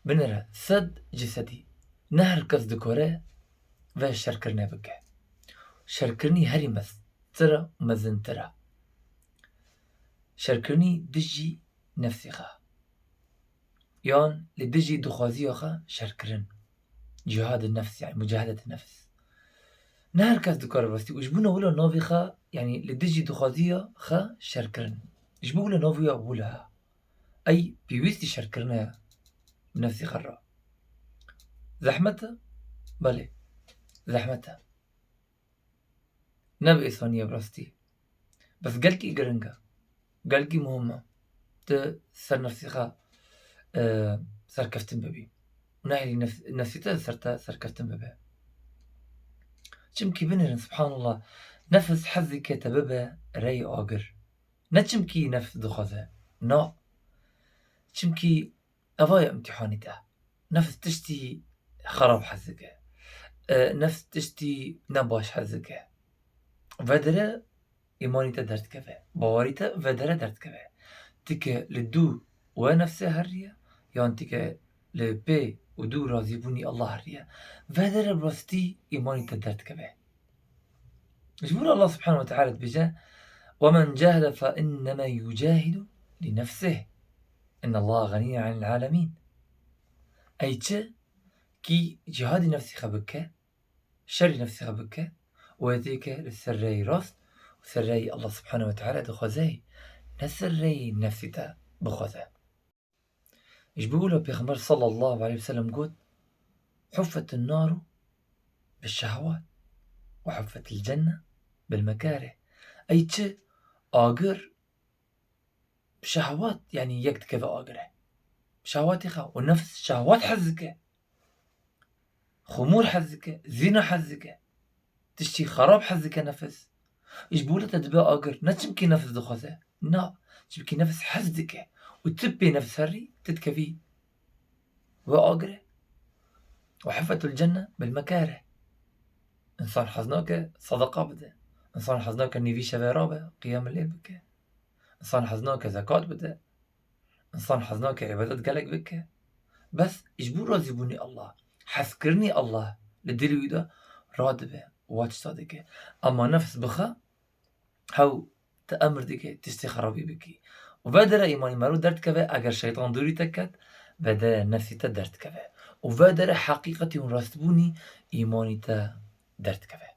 بنرى سد جسدي نهر قصد كوره و شركرني بك شركرني هري مز ترى مزن ترى شركرني دجي نفسي خا يان لدجي دخوازي خا شركرن جهاد النفس يعني مجاهدة النفس نهر قصد كوره بس وجبونا ولا نوفي خا يعني لدجي دخوازي خا شركرن جبو ولا نوفي أولها أي بيويستي شركرنا بنفسي خرا زحمتها بله زحمتها نبقي ثانية براستي بس قلقي قرنقة قلقي مهمة سر نفسي خا سر كفتن ببي وناهي نفسي سرتا سر كفتن ببي چمكي بنرن سبحان الله نفس حزي كتببه ري آقر نچمكي نفس دخوزه نا چمكي أفايا امتحاني تا نفس تشتي خراب حزكه نفس تشتي نباش حزكه ودره إيمانيتا درد كفه باوريتا ودره درد كفه تك لدو ونفسه هرية يعني تك لبي ودو راضيبوني الله هرية ودره براستي إيمانيتا درد كفه جبور الله سبحانه وتعالى بجاه ومن جاهد فإنما يجاهد لنفسه إن الله غني عن العالمين أي چه كي جهاد نفسي خبكه شر نفسي خبكه وذيك للسري راست وسري الله سبحانه وتعالى دخوزي نسري نفسي تا بخوزه إيش بيقولوا بيغمبر صلى الله عليه وسلم قد حفت النار بالشهوات وحفت الجنة بالمكاره أي چه آقر بشهوات يعني يكت كذا آقره شهواتي خا والنفس شهوات حزكه خمور حزكه زنا حزكه تشتي خراب حزكه نفس إيش بيقولوا تدبي آقر نتشمكي نفس دخوزه نا تشمكي نفس حزكه وتبي نفس هري تتكفي وآقره وحفت الجنة بالمكاره إنسان حزناك صدقة بده إنسان حزناك نيفي شفيرابه قيام الليل بك إنسان حزناك زكاة بده إنسان حزناك عبادات قلق بك بس إجبور رازيبوني الله حذكرني الله للدلوي ده رادبه واتش صادقه أما نفس بخا هاو تأمر ديك تشتي خرابي بكي وبادر إيماني مرو درد كفه أجر شيطان دوري تكت بدا نفسي تا درد كفه وبادر حقيقتي ونراستبوني إيماني تا درد كفه